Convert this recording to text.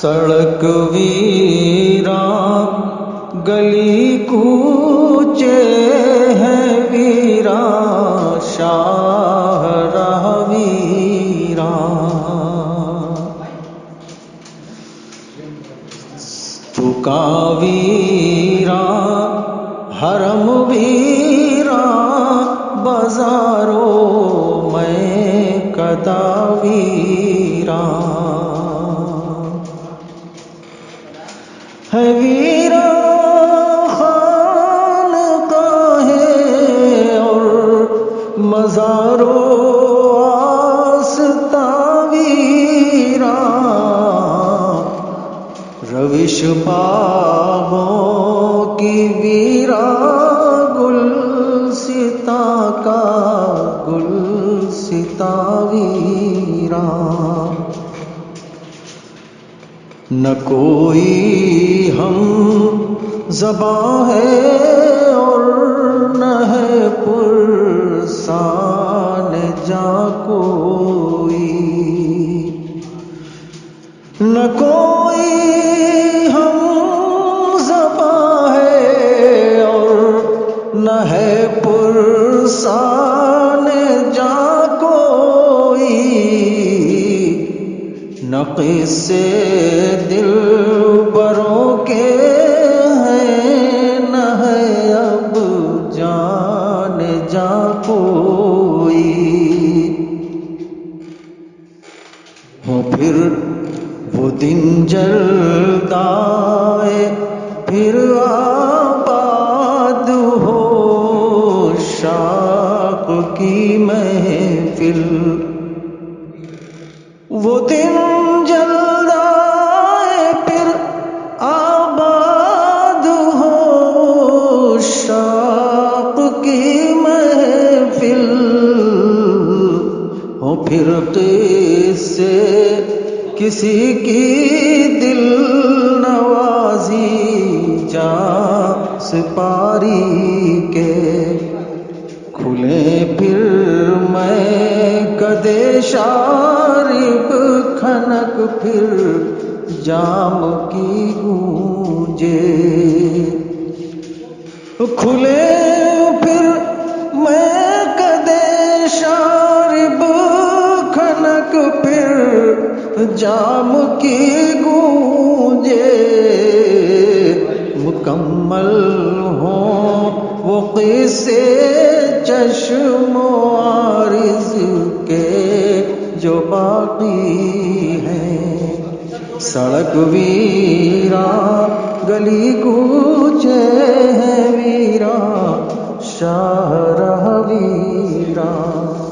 سڑک ویران گلی کوچے ہیں ویران شاہراہ ویران چکا ویران حرم ویران بازاروں میں کدا ویران ہے ویران خانقاہیں اور مزاروں آستاں ویران روش باغوں کی ویران گلستاں کا گلستاں ویران نہ کوئی ہم زباں ہے اور نہ ہے پرسان جا کوئی نہ کوئی ہم زباں ہے اور نہ ہے پرسان جا کوئی نہ قصے دل بروں کے ہیں نہ ہے اب جان جا کوئی ہو پھر وہ دن جلد آئے پھر آباد ہو شاق کی محفل وہ دن جلد آئے پھر آباد ہو شاق کی محفل ہو پھر قصے کسی کی دل نوازی جا سپاری کے کھلے پھر میں کدے شارب کھنک پھر جام کی گونجے کھلے پھر میں کدے شارب کھنک پھر جام کی گونجے مکمل ہوں وہ قصے چشم و عارض کے جو باقی ہیں سڑک ویران گلی کوچے ہیں ویران شاہراہ ویران